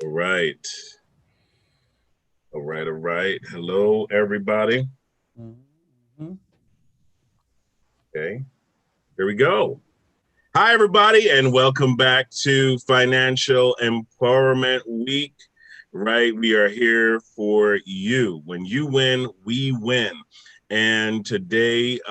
All right. All right. All right. Hello, everybody. Mhm. Okay. Here we go. Hi, everybody, and welcome back to Financial Empowerment Week. Right. We are here for you. When you win, we win. And today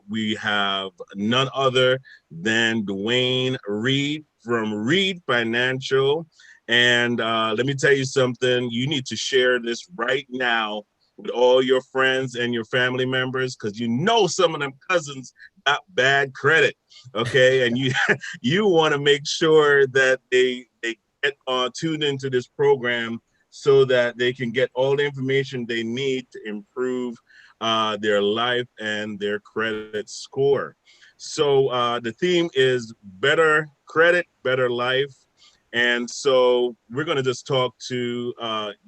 we have none other than Dwayne Reed from Reed Financial. And let me tell you something, you need to share this right now with all your friends and your family members because you know some of them cousins got bad credit. Okay. And you want to make sure that they get tuned into this program so that they can get all the information they need to improve their life and their credit score. So the theme is better credit, better life. And so we're going to just talk to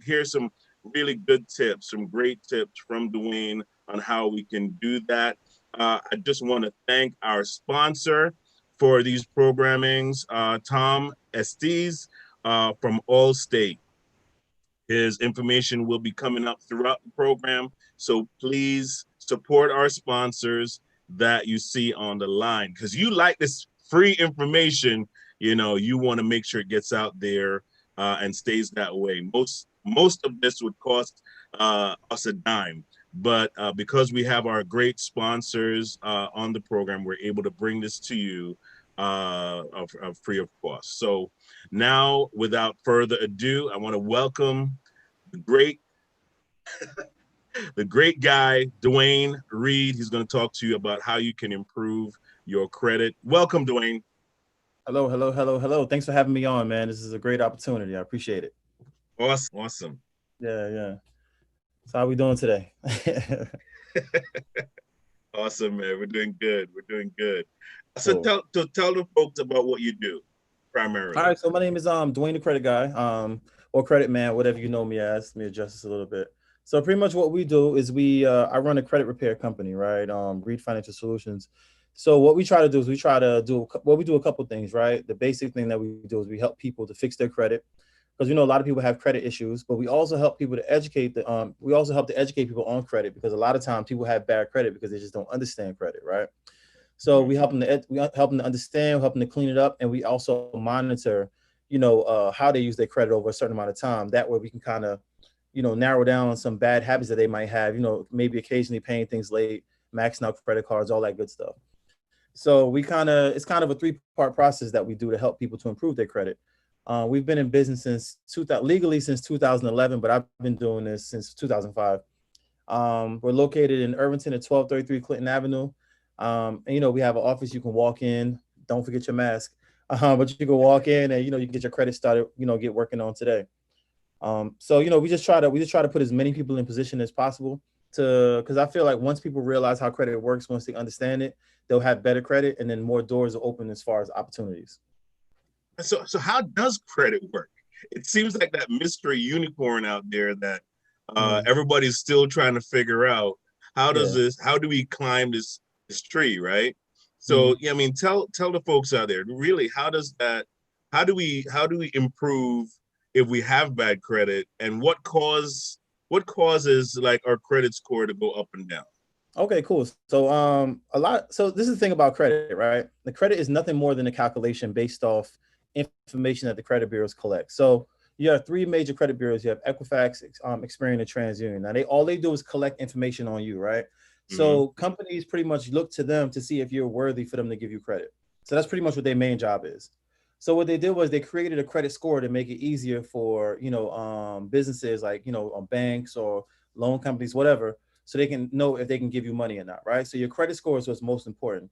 here's some really good tips, some great tips from Dwayne on how we can do that. I just want to thank our sponsor for these programmings, Tom Estes from Allstate. His information will be coming up throughout the program. So please support our sponsors that you see on the line because you like this free information. You want to make sure it gets out there and stays that way. Most of this would cost us a dime, but because we have our great sponsors on the program, we're able to bring this to you of free of cost. So now, without further ado, I want to welcome the great, the great guy, Dwayne Reed. He's going to talk to you about how you can improve your credit. Welcome, Dwayne. Hello, hello, hello, hello. Thanks for having me on, man. This is a great opportunity. I appreciate it. Awesome, awesome, Yeah, yeah. So how we doing today? awesome, man. We're doing good. We're doing good. So Cool. tell the folks about what you do All primarily. right. So my name is Dwayne the Credit Guy, or Credit Man, whatever you know me as. Let me adjust this a little bit. So pretty much what we do is I run a credit repair company, right? Reed Financial Solutions. So what we try to do is we do a couple things, right? The basic thing that we do is we help people to fix their credit because we know a lot of people have credit issues, but we also help people to we also help to educate people on credit because a lot of times people have bad credit because they just don't understand credit, right? So Mm-hmm. we help them to understand, we help them to clean it up, and we also monitor, how they use their credit over a certain amount of time. That way, we can kind of, narrow down on some bad habits that they might have. Maybe occasionally paying things late, maxing out credit cards, all that good stuff. So it's kind of a three-part process that we do to help people to improve their credit. We've been in business since 2000, legally since 2011, but I've been doing this since 2005. We're located in Irvington at 1233 Clinton Avenue. And we have an office you can walk in. Don't forget your mask. But you can walk in and you can get your credit started. Get working on today. So we just try to put as many people in position as possible to because I feel like once people realize how credit works, once they understand it, they'll have better credit, and then more doors will open as far as opportunities. So how does credit work? It seems like that mystery unicorn out there that Mm, everybody's still trying to figure out yeah. how do we climb this tree, right? So Hmm. yeah, I mean, tell the folks out there really how do we improve if we have bad credit, and what causes like our credit score to go up and down? Okay, cool. So so this is the thing about credit, right? The credit is nothing more than a calculation based off information that the credit bureaus collect. So you have three major credit bureaus. You have Equifax, Experian, and TransUnion. Now they do is collect information on you, right? Mm-hmm. So companies pretty much look to them to see if you're worthy for them to give you credit. So that's pretty much what their main job is. So what they did was they created a credit score to make it easier for businesses like banks or loan companies, whatever, so they can know if they can give you money or not, right? So your credit score is what's most important.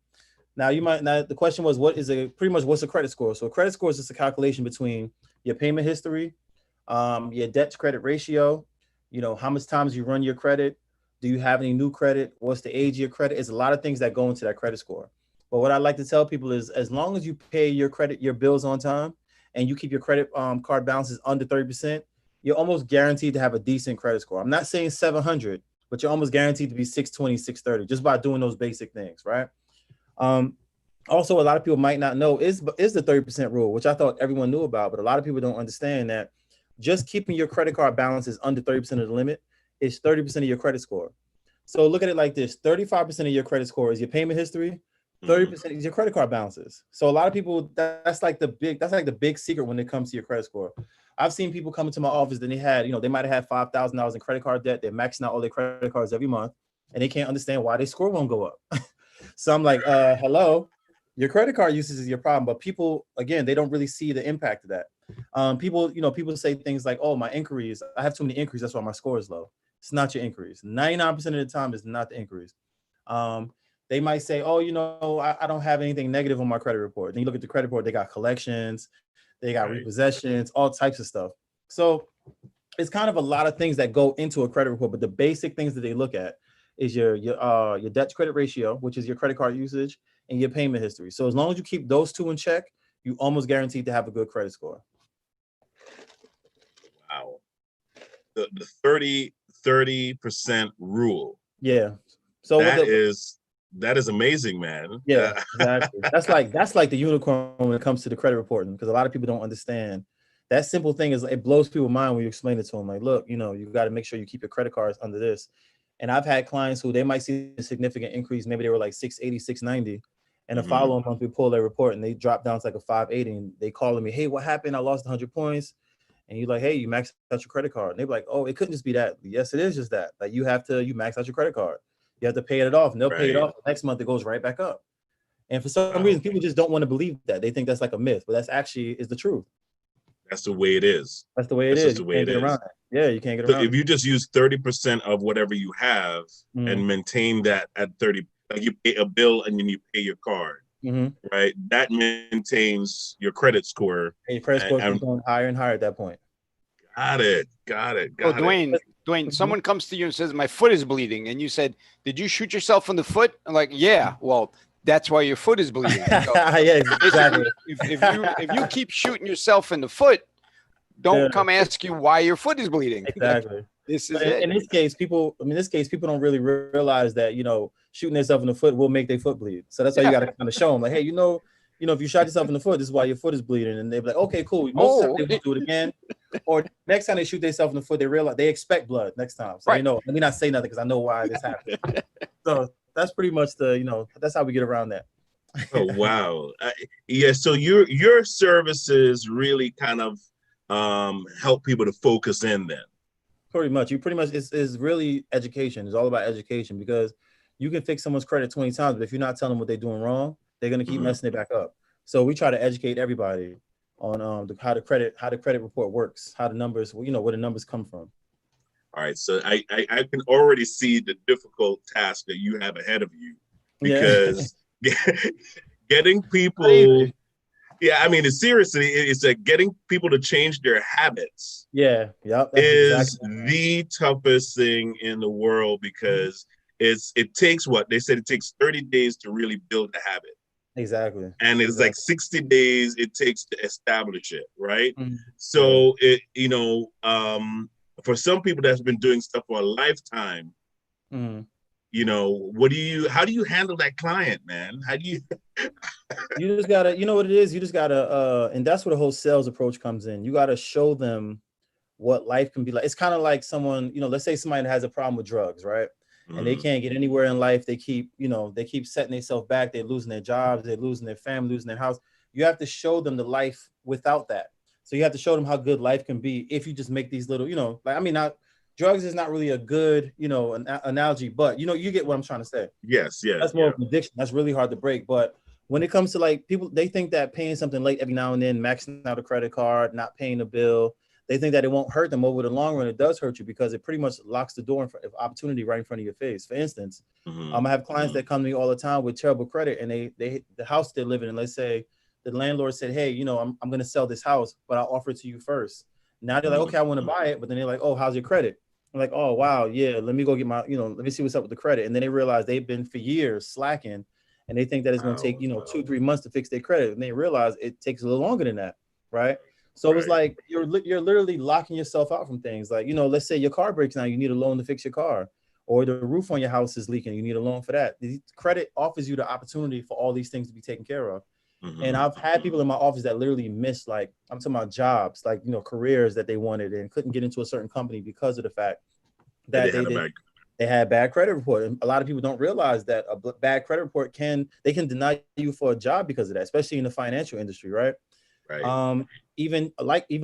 Now the question was what's a credit score? So a credit score is just a calculation between your payment history, your debt to credit ratio, how much times you run your credit, do you have any new credit, what's the age of your credit? It's a lot of things that go into that credit score. But what I like to tell people is as long as you pay your bills on time and you keep your credit card balances under 30%, you're almost guaranteed to have a decent credit score. I'm not saying 700, but you're almost guaranteed to be 620, 630 just by doing those basic things, right? Um, Also, a lot of people might not know is the 30% rule, which I thought everyone knew about, but a lot of people don't understand that just keeping your credit card balances under 30% of the limit is 30% of your credit score. So look at it like this: 35% of your credit score is your payment history, 30% is your credit card balances. So a lot of people, that's like the big secret when it comes to your credit score. I've seen people come into my office and they had, they might have had $5,000 in credit card debt. They're maxing out all their credit cards every month, and they can't understand why their score won't go up. So I'm like, hello, your credit card usage is your problem. But people, again, they don't really see the impact of that. People say things like, oh, my inquiries, I have too many inquiries, that's why my score is low. It's not your inquiries. 99% of the time is not the inquiries. They might say, oh, I don't have anything negative on my credit report. Then you look at the credit report, they got collections, they got repossessions, all types of stuff. So it's kind of a lot of things that go into a credit report, but the basic things that they look at is your debt to credit ratio, which is your credit card usage, and your payment history. So as long as you keep those two in check, you almost guaranteed to have a good credit score. Wow. The 30% rule. Yeah. So that is amazing, man. Yeah, exactly. That's like the unicorn when it comes to the credit reporting, because a lot of people don't understand that simple thing. Is it blows people's mind when you explain it to them. Like, look, you got to make sure you keep your credit cards under this. And I've had clients who they might see a significant increase. Maybe they were like 680, 690. And the following month we pull their report and they drop down to like a 580. And they calling me, hey, what happened? I lost 100 points. And you're like, hey, you maxed out your credit card. And they're like, oh, it couldn't just be that. Yes, it is just that. Like you max out your credit card. You have to pay it off, and they'll pay it off. Next month, it goes right back up. And for some reason, people just don't want to believe that. They think that's like a myth, but that's actually is the truth. That's the way it is. That's the way it is. You can't get around it. Yeah, you can't get around it. If you just use 30% of whatever you have and maintain that at 30, like you pay a bill and then you pay your card, right? That maintains your credit score. And your credit score keeps going higher and higher at that point. Got it. Dwayne, someone comes to you and says, my foot is bleeding. And you said, did you shoot yourself in the foot? I'm like, yeah, well, that's why your foot is bleeding. So, yeah, exactly. If you keep shooting yourself in the foot, don't come ask you why your foot is bleeding. Exactly. This is it. In this case, people don't really realize that, shooting themselves in the foot will make their foot bleed. So that's why you got to kind of show them like, hey, if you shot yourself in the foot, this is why your foot is bleeding. And they're like, okay, cool. Most of the time they won't do it again. Or next time they shoot themselves in the foot, they realize they expect blood next time. So, let me not say nothing because I know why this happened. So that's pretty much that's how we get around that. Oh, wow. Yeah. So your services really kind of help people to focus in then. Pretty much. It's really education. It's all about education, because you can fix someone's credit 20 times, but if you're not telling them what they're doing wrong, they're going to keep messing it back up. So we try to educate everybody on how the credit report works, how the numbers, where the numbers come from. All right. So I can already see the difficult task that you have ahead of you, because getting people, seriously, it's like getting people to change their habits. Yeah. Yep. Is the toughest thing in the world, because it takes they said it takes 30 days to really build a habit. Exactly. And it's like 60 days it takes to establish it, right? So for some people that's been doing stuff for a lifetime, how do you handle that client, man? How do you you just gotta, what it is, you just gotta and that's where the whole sales approach comes in. You gotta show them what life can be like. It's kind of like someone, let's say somebody has a problem with drugs, right? And they can't get anywhere in life. They keep setting themselves back. They're losing their jobs. They're losing their family, losing their house. You have to show them the life without that. So you have to show them how good life can be if you just make these little, drugs is not really a good, analogy, but you get what I'm trying to say. Yes. That's more of an addiction. That's really hard to break. But when it comes to like people, they think that paying something late every now and then, maxing out a credit card, not paying a bill, they think that it won't hurt them. Over the long run, it does hurt you, because it pretty much locks the door of opportunity right in front of your face. For instance, I have clients that come to me all the time with terrible credit, and the house they're living in, let's say the landlord said, hey, I'm going to sell this house, but I'll offer it to you first. Now they're like, okay, I want to buy it. But then they're like, oh, how's your credit? I'm like, oh, wow. Yeah. Let me go get my, let me see what's up with the credit. And then they realize they've been for years slacking, and they think that it's going to take, 2-3 months to fix their credit. And they realize it takes a little longer than that. Right. So it's like you're literally locking yourself out from things like, let's say your car breaks down, you need a loan to fix your car, or the roof on your house is leaking, you need a loan for that. The credit offers you the opportunity for all these things to be taken care of. And I've had people in my office that literally missed, like, I'm talking about jobs, like, you know, careers that they wanted and couldn't get into a certain company because of the fact that they had bad credit report. And a lot of people don't realize that a bad credit report they can deny you for a job because of that, especially in the financial industry, right? Right. Even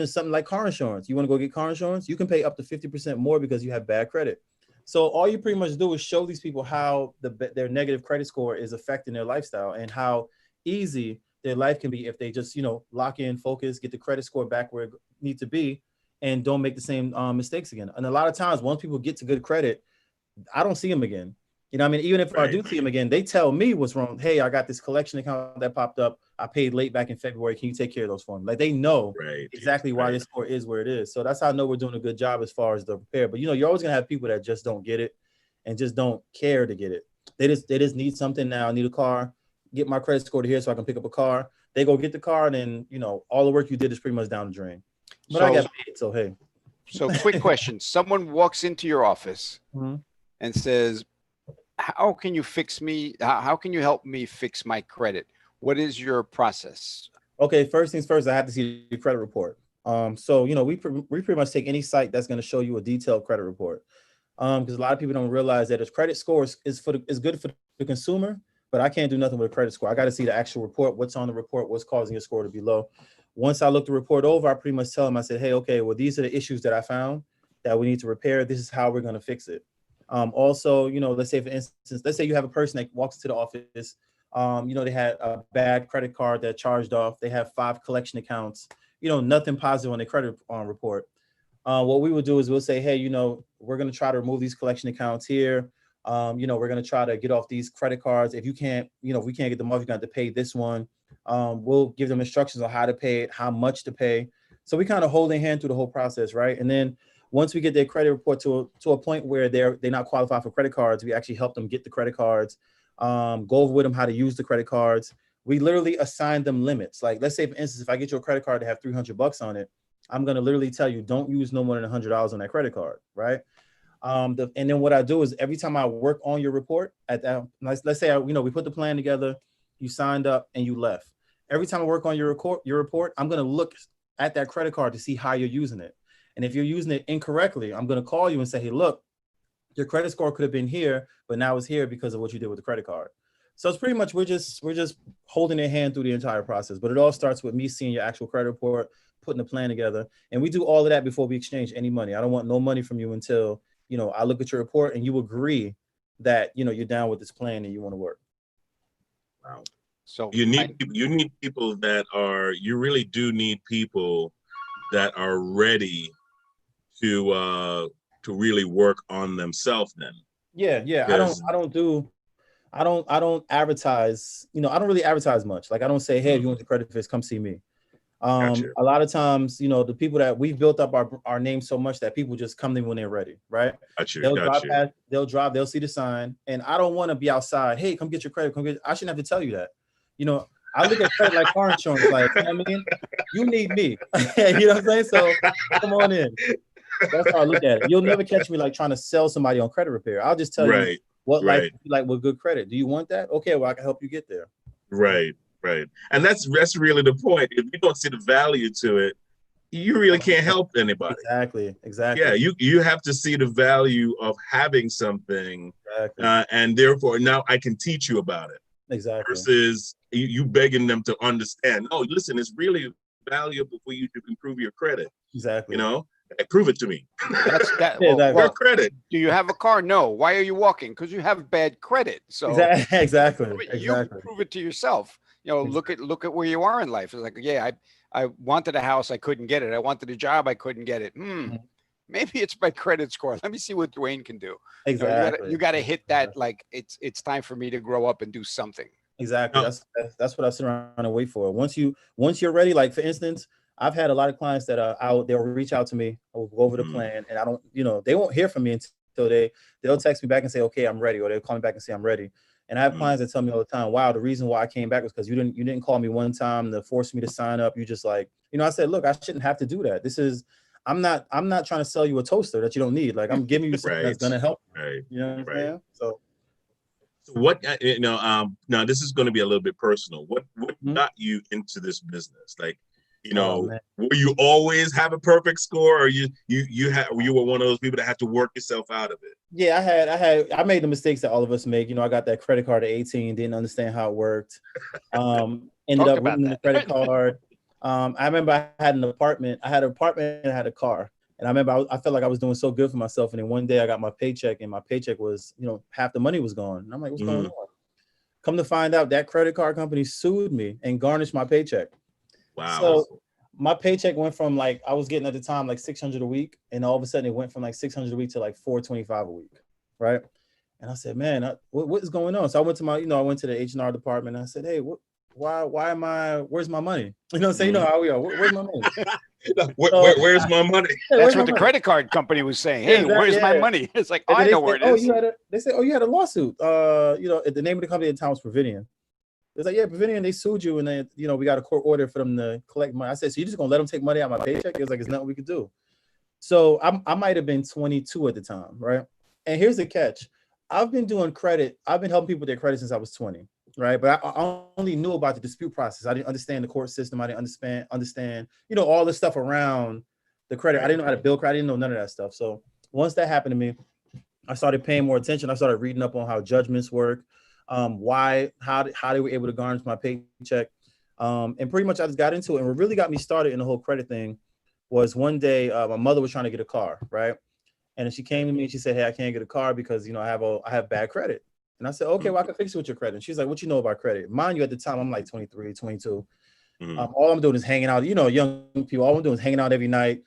something like car insurance. You want to go get car insurance, you can pay up to 50% more because you have bad credit. So all you pretty much do is show these people how their negative credit score is affecting their lifestyle and how easy their life can be if they just, you know, lock in, focus, get the credit score back where it needs to be, and don't make the same mistakes again. And a lot of times, once people get to good credit, I don't see them again. You know what I mean? Even if I do see them again, they tell me what's wrong. Hey, I got this collection account that popped up. I paid late back in February. Can you take care of those for me? Like, they know exactly why this score is where it is. So that's how I know we're doing a good job as far as the repair. But, you know, you're always going to have people that just don't get it and just don't care to get it. They just need something now. I need a car. Get my credit score to here so I can pick up a car. They go get the car, and then, you know, all the work you did is pretty much down the drain. But I got paid, so hey. So quick question. Someone walks into your office and says, how can you fix me? How can you help me fix my credit? What is your process? Okay, first things first, I have to see the credit report. So, you know, we pretty much take any site that's going to show you a detailed credit report. Because a lot of people don't realize that a credit score is good for the consumer, but I can't do nothing with a credit score. I got to see the actual report, what's on the report, what's causing your score to be low. Once I look the report over, I pretty much tell them, I said, hey, okay, well, these are the issues that I found that we need to repair. This is how we're going to fix it. Also, you know, let's say, for instance, let's say you have a person that walks to the office, you know, they had a bad credit card that charged off. They have 5 collection accounts, you know, nothing positive on their credit report. What we would do is we'll say, hey, you know, we're going to try to remove these collection accounts here. You know, we're going to try to get off these credit cards. If you can't, you know, if we can't get them off, you're going to have to pay this one. We'll give them instructions on how to pay it, how much to pay. So we kind of hold their hand through the whole process, right? And then once we get their credit report to a point where they're not qualified for credit cards, we actually help them get the credit cards, go over with them how to use the credit cards. We literally assign them limits. Like, let's say, for instance, if I get you a credit card to have $300 on it, I'm going to literally tell you, don't use no more than $100 on that credit card, right? And then what I do is every time I work on your report, let's say, you know, we put the plan together, you signed up and you left. Every time I work on your report, I'm going to look at that credit card to see how you're using it. And if you're using it incorrectly, I'm going to call you and say, hey, look, your credit score could have been here, but now it's here because of what you did with the credit card. So it's pretty much, we're just holding their hand through the entire process. But it all starts with me seeing your actual credit report, putting a plan together. And we do all of that before we exchange any money. I don't want no money from you until, you know, I look at your report and you agree that, you know, you're down with this plan and you want to work. Wow. So you need people that you really do need people that are ready to really work on themselves then. Yeah. I don't advertise, you know, I don't really advertise much. Like, I don't say, hey, if you want the credit fix, come see me. A lot of times, you know, the people that we've built up our name so much that people just come to me when they're ready, right? They'll drive, they'll see the sign, and I don't want to be outside. Hey, come get your credit. I shouldn't have to tell you that. You know, I look at credit like car insurance. Like, you know what I mean? You need me. You know what I'm saying? So come on in. That's how I look at it. You'll never catch me like trying to sell somebody on credit repair. I'll just tell you what life would be like with good credit. Do you want that? Okay, well, I can help you get there. Right. And that's really the point. If you don't see the value to it, you really can't help anybody. Exactly. Yeah, you have to see the value of having something, and therefore now I can teach you about it. Exactly. Versus you begging them to understand. Oh, listen, it's really valuable for you to improve your credit. Exactly. You know, prove it to me. That's that. Well, credit. Do you have a car? No. Why are you walking? Because you have bad credit. So exactly. You prove it to yourself. You know, look at where you are in life. It's like, yeah, I wanted a house, I couldn't get it. I wanted a job, I couldn't get it. Maybe it's my credit score. Let me see what Dwayne can do. Exactly. You got to hit that. Like, it's time for me to grow up and do something. Exactly. That's what I sit around and wait for. Once you're ready, like, for instance, I've had a lot of clients that they'll reach out to me, I'll go over the plan, and I don't, you know, they won't hear from me until they'll text me back and say, okay, I'm ready, or they'll call me back and say I'm ready. And I have clients that tell me all the time, wow, the reason why I came back was because you didn't call me one time to force me to sign up. You just, like, you know, I said, look, I shouldn't have to do that. I'm not trying to sell you a toaster that you don't need. Like, I'm giving you something that's gonna help. Right. You know what I'm saying? So So what now this is going to be a little bit personal. What Mhm. got you into this business? Like, Oh man. were you always have a perfect score, or you were one of those people that had to work yourself out of it? Yeah, I made the mistakes that all of us make. I got that credit card at 18, didn't understand how it worked. Ended Talk up about ruining the that. credit card. I remember I had an apartment. I had an apartment and I had a car. And I remember I felt like I was doing so good for myself. And then one day I got my paycheck, and my paycheck was, half the money was gone. And I'm like, what's going Mhm. on? Come to find out, that credit card company sued me and garnished my paycheck. Wow. So my paycheck went from, like, I was getting at the time like 600 a week, and all of a sudden it went from like 600 a week to like 425 a week, right? And I said, man, what is going on? So I went to I went to the H&R department, and I said, hey, where's my money? Say, how we are. Where's my money? So, Where's my money? yeah, That's where's what my the money? credit card company was saying. Yeah, Hey, where's my yeah. money? It's like, And I then know where it is. they said, you had a lawsuit. The name of the company at the time was Providian. It's like, yeah, Providian, they sued you, and then, we got a court order for them to collect money. I said, so you just gonna let them take money out of my paycheck? It was like, it's nothing we could do. So I might have been 22 at the time, right? And here's the catch. I've been doing credit. I've been helping people with their credit since I was 20, right? But I only knew about the dispute process. I didn't understand the court system. I didn't understand, all the stuff around the credit. I Right. didn't know how to build credit. I didn't know none of that stuff. So once that happened to me, I started paying more attention. I started reading up on how judgments work, how they were able to garnish my paycheck. And pretty much I just got into it. And what really got me started in the whole credit thing was one day my mother was trying to get a car, right? And then she came to me and she said, hey, I can't get a car because, I have bad credit. And I said, okay, well, I can fix it with your credit. And she's like, what you know about credit? Mind you, at the time, I'm like 23, 22. Mhm. All I'm doing is hanging out, young people, all I'm doing is hanging out every night,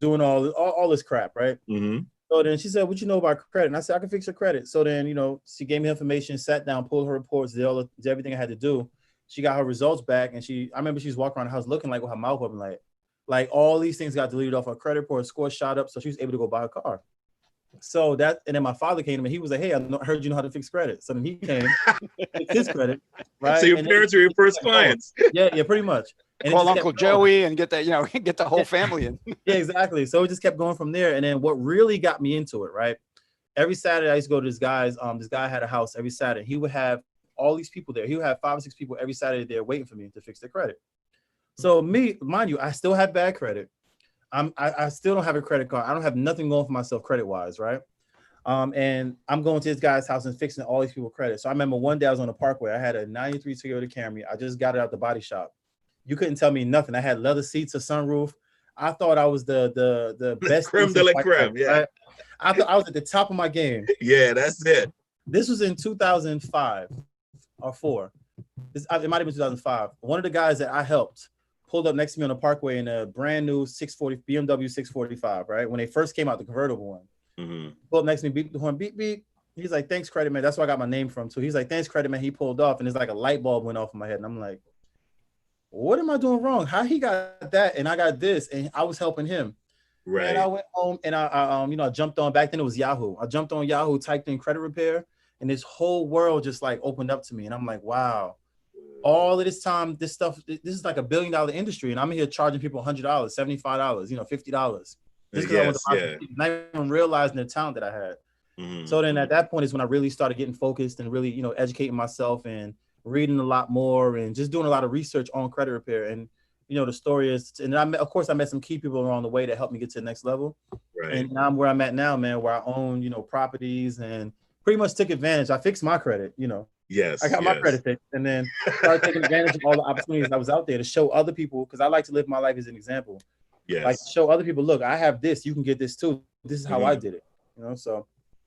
doing all this crap, right? Mhm. So then she said, what you know about credit? And I said, I can fix your credit. So then, she gave me information, sat down, pulled her reports, did everything I had to do. She got her results back, and I remember she was walking around the house looking like with her mouth open, like all these things got deleted off her credit report, score shot up, so she was able to go buy a car. So and then my father came to me. He was like, hey, heard you know how to fix credit. So then he came, fixed his credit, right? So your And then parents are your first kept going. clients. Yeah, pretty much. And it Call just kept Uncle going. Joey and get that, get the whole family in. Yeah, exactly. So it just kept going from there. And then what really got me into it, right? Every Saturday I used to go to this guy had a house every Saturday. He would have all these people there. He would have 5 or 6 people every Saturday there waiting for me to fix their credit. So mind you, I still have bad credit. I still don't have a credit card. I don't have nothing going for myself credit wise, right? And I'm going to this guy's house and fixing all these people's credit. So I remember one day I was on the Parkway. I had a 93 Toyota Camry. I just got it out the body shop. You couldn't tell me nothing. I had leather seats, a sunroof. I thought I was the best. Creme de la creme, yeah. Right? I thought I was at the top of my game. Yeah, that's it. This was in 2005 or 4. It might have been 2005. One of the guys that I helped pulled up next to me on the Parkway in a brand new BMW 645, right? When they first came out, the convertible one. Mm-hmm. Pulled up next to me, beat the horn, beep, beep. He's like, thanks, credit man. That's where I got my name from. So he's like, thanks, credit man. He pulled off, and it's like a light bulb went off in my head. And I'm like, what am I doing wrong? How he got that and I got this, and I was helping him. Right. And I went home and I jumped on, back then it was Yahoo. I jumped on Yahoo, typed in credit repair, and this whole world just like opened up to me. And I'm like, wow, all of this time, this is like $1 billion industry. And I'm here charging people $100, $75, $50. Just because I was not even realizing the talent that I had. Mm-hmm. So then at that point is when I really started getting focused and really, educating myself and reading a lot more and just doing a lot of research on credit repair. And the story is, and I met some key people along the way that helped me get to the next level. Right. And now I'm where I'm at now, man, where I own, properties and pretty much took advantage. I fixed my credit, Yes. I got my credit fixed, and then started taking advantage of all the opportunities that was out there to show other people, because I like to live my life as an example. Yes. Like show other people, look, I have this, you can get this too. This is how I did it, so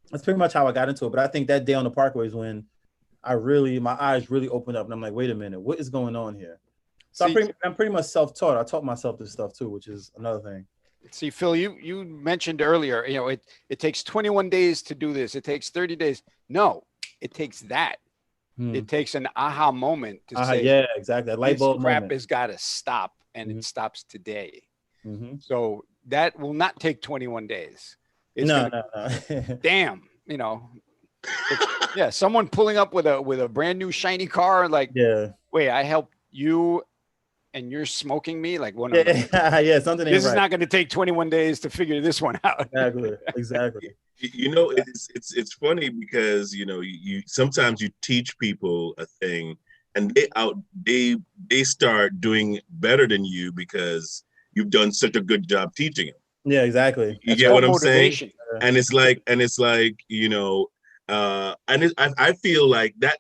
that's pretty much how I got into it. But I think that day on the Parkway is when my eyes really opened up, and I'm like, wait a minute, what is going on here? So I'm pretty much self-taught. I taught myself this stuff too, which is another thing. See, Phil, you mentioned earlier, it takes 21 days to do this. It takes 30 days. No, it takes that. It takes an aha moment to say, yeah, exactly. That light bulb this crap moment has got to stop, and it stops today. So that will not take 21 days. It's no. Damn, yeah, someone pulling up with a brand new shiny car, like, yeah, wait, I helped you and you're smoking me, like, well, no, no, no. Yeah, something ain't This is right. not going to take 21 days to figure this one out. Exactly. It's funny because you sometimes you teach people a thing and they start doing better than you because you've done such a good job teaching them. Yeah, exactly. You It's get called what I'm motivation. saying? And it's like I feel like that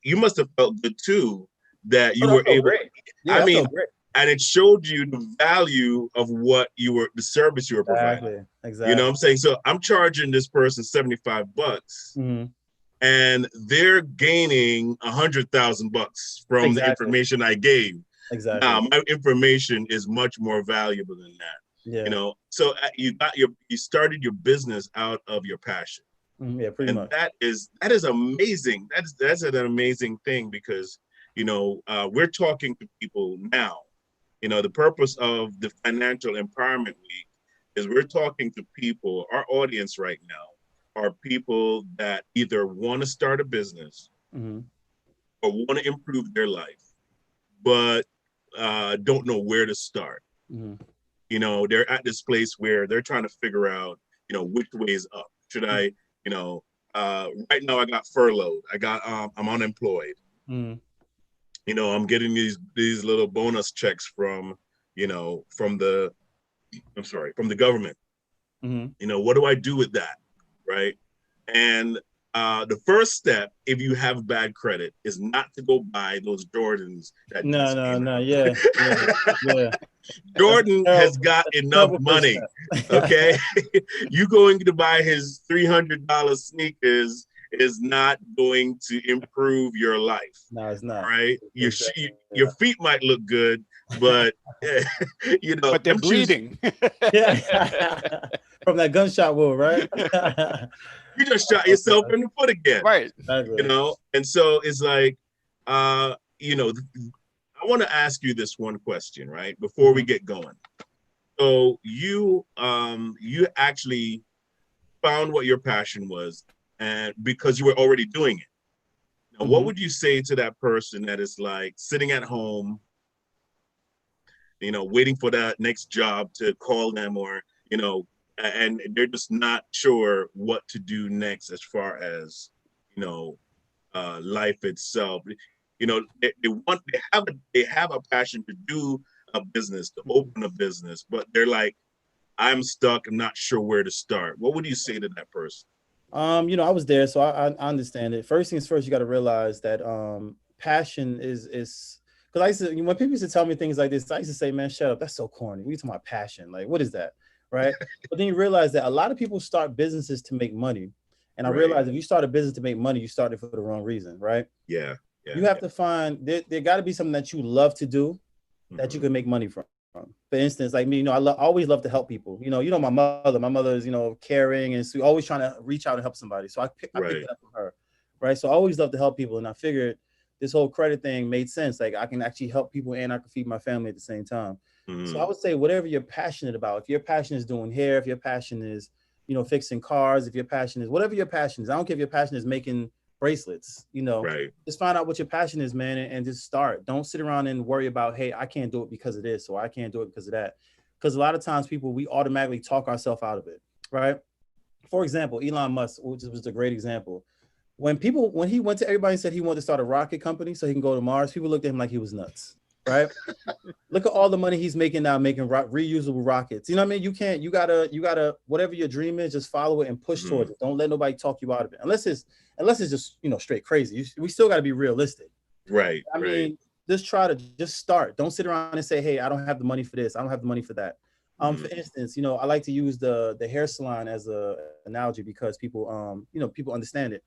you must have felt good too, that you were able. Great. Yeah, I mean, felt great. and it showed you the value of what the service you were providing. Exactly. You know what I'm saying? So I'm charging this person $75, Mm-hmm. and they're gaining $100,000 from the information I gave. Exactly. My information is much more valuable than that. Yeah. So you started your business out of your passion. Yeah, pretty much. That is amazing. That's an amazing thing because we're talking to people now. The purpose of the Financial Empowerment Week is we're talking to people. Our audience right now are people that either want to start a business mm-hmm. or want to improve their life, but don't know where to start. Mm-hmm. They're at this place where they're trying to figure out, which way is up. Should I, right now I got furloughed. I'm unemployed. Mm-hmm. I'm getting these little bonus checks from the government. Mm-hmm. What do I do with that? Right. And the first step, if you have bad credit, is not to go buy those Jordans. No. Yeah. Jordan has got enough money. Okay. You going to buy his $300 sneakers is not going to improve your life. No, it's not. Right? Your feet might look good, but but they're bleeding. From that gunshot wound, right? You just shot yourself in the foot again. Right. And so it's like I want to ask you this one question, right? Before we get going. So you actually found what your passion was, and because you were already doing it. Now, what would you say to that person that is like sitting at home, waiting for that next job to call them, or and they're just not sure what to do next as far as life itself? They have a passion to do a business, to open a business, but they're like, I'm stuck. I'm not sure where to start. What would you say to that person? I was there, so I understand it. First things first, you got to realize that passion is because I used to, when people used to tell me things like this, I used to say, man, shut up. That's so corny. We talking about passion. Like, what is that? Right. But then you realize that a lot of people start businesses to make money. And I realized if you start a business to make money, you started for the wrong reason. Right. Yeah. You have to find there got to be something that you love to do that you can make money from. For instance, like me, I always love to help people. My mother is, caring, and so always trying to reach out and help somebody. So I picked it up from her. Right. So I always love to help people. And I figured this whole credit thing made sense. Like I can actually help people and I can feed my family at the same time. So I would say whatever you're passionate about, if your passion is doing hair, if your passion is, fixing cars, if your passion is whatever your passion is, I don't care if your passion is making bracelets, just find out what your passion is, man, and just start. Don't sit around and worry about, hey, I can't do it because of this, or I can't do it because of that. Because a lot of times we automatically talk ourselves out of it, right? For example, Elon Musk, which was a great example. When he went to everybody and said he wanted to start a rocket company so he can go to Mars, people looked at him like he was nuts, right? Look at all the money he's making now, making reusable rockets. You know what I mean? You gotta, whatever your dream is, just follow it and push towards it. Don't let nobody talk you out of it. Unless it's just, straight crazy. We still got to be realistic. Right. I mean, just try to just start. Don't sit around and say, hey, I don't have the money for this. I don't have the money for that. For instance, I like to use the hair salon as a analogy because people, people understand it.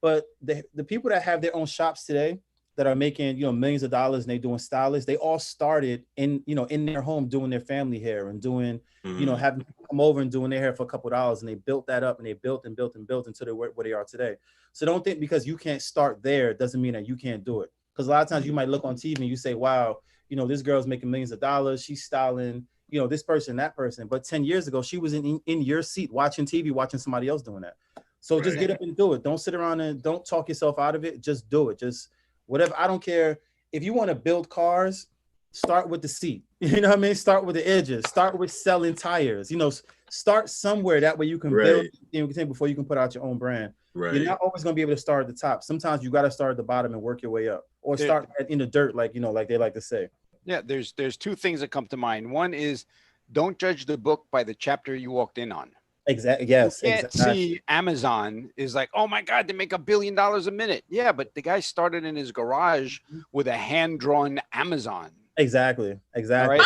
But the people that have their own shops today that are making, millions of dollars and they doing stylists, they all started in their home doing their family hair and doing, having people come over and doing their hair for a couple of dollars, and they built that up and they built and built and built until they were where they are today. So don't think because you can't start there doesn't mean that you can't do it. Because a lot of times you might look on TV and you say, wow, this girl's making millions of dollars. She's styling, this person, that person. But 10 years ago, she was in your seat watching TV, watching somebody else doing that. So just get up and do it. Don't sit around and don't talk yourself out of it. Just do it. Just whatever. I don't care if you want to build cars. start with the seat. You know what I mean? Start with the edges. Start with selling tires. You know, start somewhere. That way you can build before you can put out your own brand. Right. You're not always going to be able to start at the top. Sometimes you got to start at the bottom and work your way up, or start in the dirt, like, you know, like they like to say. Yeah, there's two things that come to mind. One is, don't judge the book by the chapter you walked in on. Exactly. Yes. You can't see Amazon is like, oh my God, they make $1 billion a minute. Yeah, but the guy started in his garage with a hand-drawn Amazon. Exactly. All right?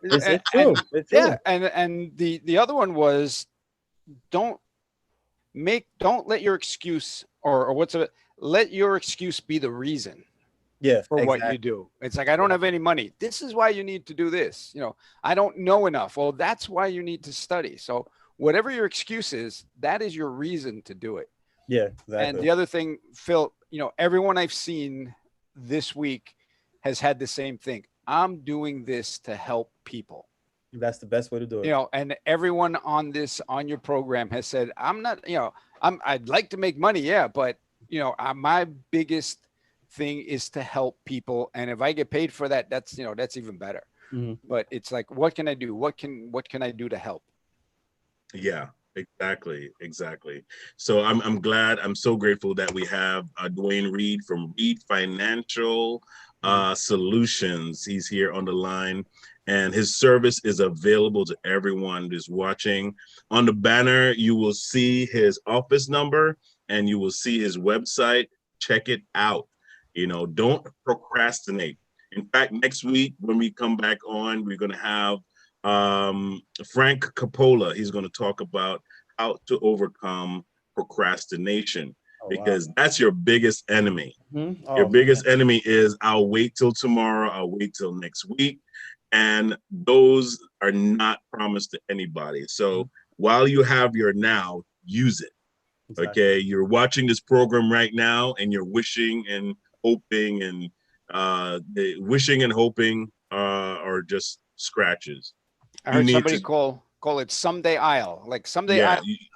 It's true. It's true. Yeah, and the other one was, don't let your excuse let your excuse be the reason. Yeah, for what you do. It's like, I don't have any money. This is why you need to do this. You know, I don't know enough. Well, that's why you need to study. So whatever your excuse is, that is your reason to do it. Yeah, exactly. And the other thing, Phil, you know, everyone I've seen this week has had the same thing. I'm doing this to help people. That's the best way to do it. You know, and everyone on your program has said, I'm not, you know, I'd like to make money. Yeah. But, you know, my biggest thing is to help people. And if I get paid for that, that's even better. Mm-hmm. But it's like, what can I do? What can I do to help? Yeah, exactly. So I'm glad, I'm so grateful that we have Dwayne Reed from Reed Financial Solutions. He's here on the line, and his service is available to everyone who's watching. On the banner, you will see his office number and you will see his website. Check it out. You know, don't procrastinate. In fact, next week when we come back on, we're going to have Frank Coppola. He's going to talk about how to overcome procrastination, because that's your biggest enemy. Mm-hmm. Your biggest enemy is, I'll wait till tomorrow. I'll wait till next week. And those are not promised to anybody. So while you have your now, use it. Exactly. Okay. You're watching this program right now and you're wishing and hoping, and the wishing and hoping are just scratches. I heard somebody call it someday Isle. Like someday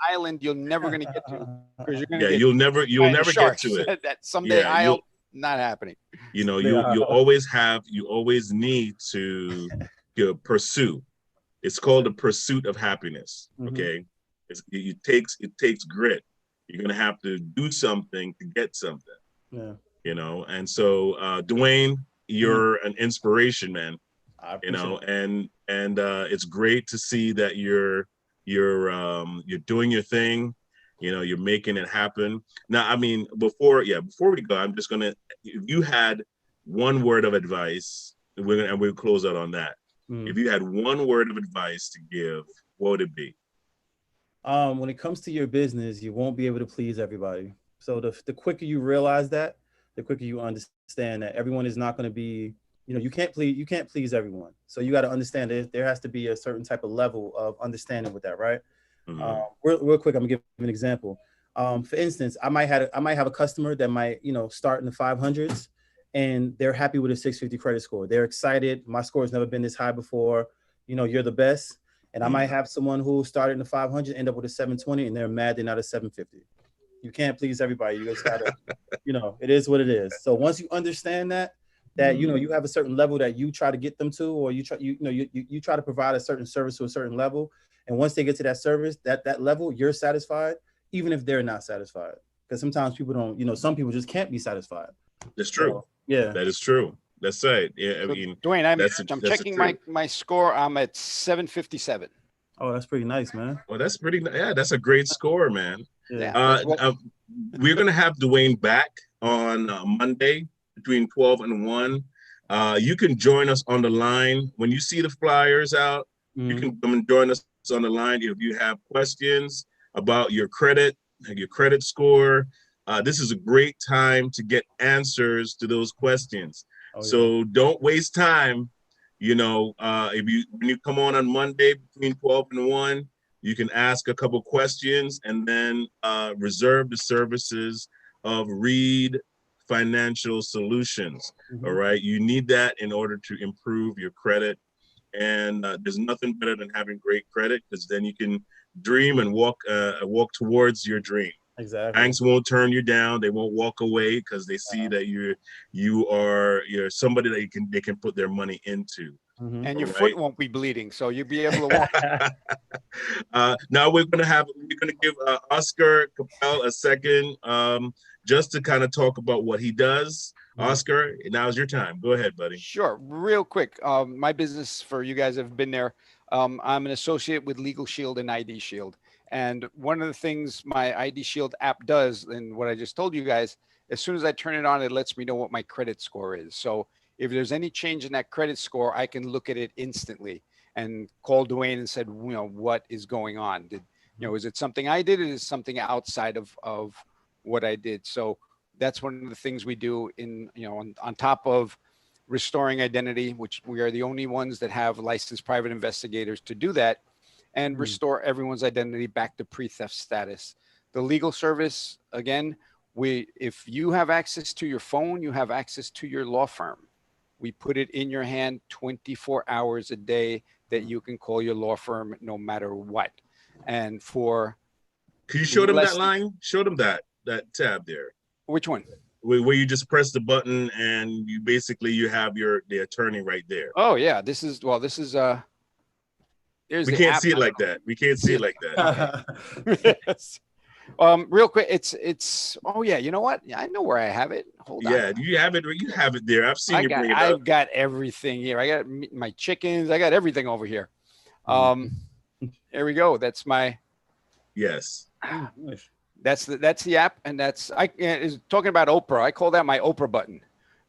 island you're never going to get to, because you're going to you'll never get to it. That someday Isle, not happening. You know, you always need to pursue. It's called the pursuit of happiness. Okay. It takes grit. You're going to have to do something to get something. Yeah. You know, and so Dwayne, you're an inspiration, man. You know, and it's great to see that you're doing your thing. You know, you're making it happen. Now, I mean, before we go, I'm just gonna, if you had one word of advice, we'll close out on that. If you had one word of advice to give, what would it be? When it comes to your business, you won't be able to please everybody. So the quicker you realize that, the quicker you understand that everyone is not going to be, you know, you can't please everyone. So you got to understand that there has to be a certain type of level of understanding with that, right? Real quick, I'm gonna give an example. For instance, I might have a customer that might, you know, start in the 500s, and they're happy with a 650 credit score. They're excited. My score has never been this high before. You know, you're the best. And I might have someone who started in the 500, end up with a 720, and they're mad they're not a 750. You can't please everybody. You just gotta, you know, it is what it is. So once you understand that, you know, you have a certain level that you try to get them to, or you try to provide a certain service to a certain level. And once they get to that service, that level, you're satisfied, even if they're not satisfied. Because sometimes people don't, you know, some people just can't be satisfied. That's true. So, yeah. That is true. That's right. Yeah, I mean, Dwayne, I'm checking my score. I'm at 757. Oh, that's pretty nice, man. Well, that's pretty. Yeah, that's a great score, man. Yeah. We're gonna have Dwayne back on Monday between 12 and 1. You can join us on the line when you see the flyers out. You can come and join us on the line if you have questions about your credit score. This is a great time to get answers to those questions. So don't waste time. You know, when you come on Monday between 12 and 1, you can ask a couple questions and then reserve the services of Reed Financial Solutions. All right. You need that in order to improve your credit. And there's nothing better than having great credit, because then you can dream and walk towards your dream. Exactly. Banks won't turn you down. They won't walk away because they see that you're somebody that they can put their money into. And your foot won't be bleeding, so you'll be able to walk. Now we're gonna give Oscar Capel a second, just to kind of talk about what he does. Oscar, now's your time. Go ahead, buddy. Sure, real quick. My business, for you guys have been there. I'm an associate with Legal Shield and ID Shield. And one of the things my ID Shield app does, and what I just told you guys, as soon as I turn it on, it lets me know what my credit score is. So if there's any change in that credit score, I can look at it instantly and call Dwayne and said, what is going on? Is it something I did? Is it something outside of what I did? So that's one of the things we do on top of restoring identity, which we are the only ones that have licensed private investigators to do that, and restore everyone's identity back to pre-theft status. The legal service, again, if you have access to your phone, you have access to your law firm. We put it in your hand 24 hours a day that you can call your law firm no matter what. And can you show them that line? Show them that tab there. Which one? Where you just press the button and you have the attorney right there. Oh yeah, this is. We can't see it like that. We can't see it like that. Yes. Real quick, it's. Oh yeah, you know what? I know where I have it. Hold on. Yeah, you have it there. I've seen you bring it up. I've got everything here. I got my chickens. I got everything over here. There we go. That's my. Yes. That's the app, and is talking about Oprah. I call that my Oprah button,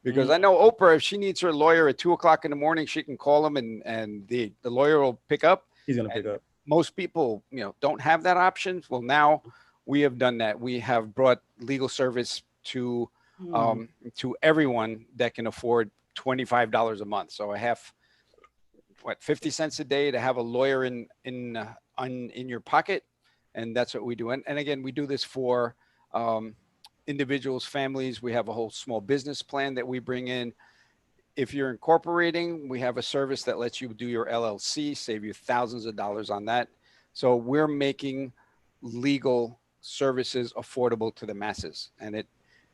because I know Oprah, if she needs her lawyer at 2:00 in the morning, she can call him and the lawyer will pick up. He's gonna pick up. Most people, don't have that option. Well, now we have done that. We have brought legal service to everyone that can afford $25 a month. So I have 50 cents a day to have a lawyer in your pocket. And that's what we do. And again, we do this for individuals, families. We have a whole small business plan that we bring in. If you're incorporating, we have a service that lets you do your LLC, save you thousands of dollars on that. So we're making legal services affordable to the masses.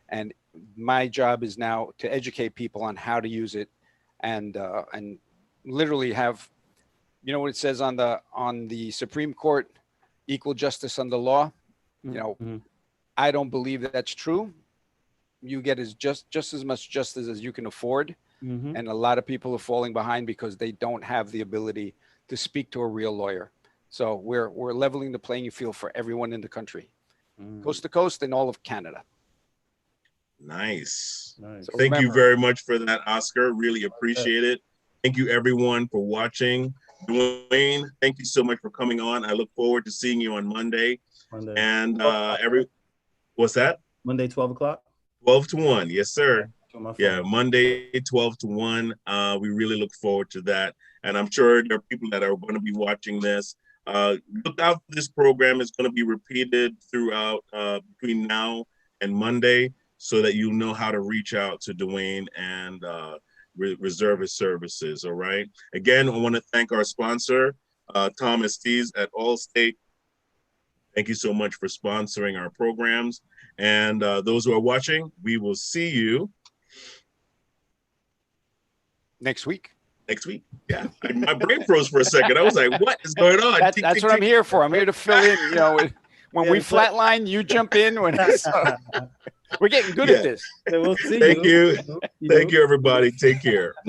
And my job is now to educate people on how to use it, and literally have, what it says on the Supreme Court, equal justice under law. I don't believe that's true. You get just as much justice as you can afford. And a lot of people are falling behind because they don't have the ability to speak to a real lawyer. So we're leveling the playing field for everyone in the country, coast to coast, and all of Canada. Nice. So thank you very much for that, Oscar. Really appreciate it. Thank you everyone for watching. Dwayne, thank you so much for coming on. I look forward to seeing you on Monday. And what's that? Monday, 12:00. 12 to 1. Yes, sir. Yeah, Monday, 12 to 1. We really look forward to that. And I'm sure there are people that are going to be watching this. Look out for this program. It's going to be repeated throughout between now and Monday, so that you know how to reach out to Dwayne and reserve his services. All right. Again, I want to thank our sponsor, Tom Estes at Allstate. Thank you so much for sponsoring our programs. And those who are watching, we will see you next week. Yeah. My brain froze for a second. I was like, what is going on? That's what I'm here for. I'm here to fill in, when we flatline, you jump in. We're getting good at this. We'll see Thank you. Thank you, everybody. Take care.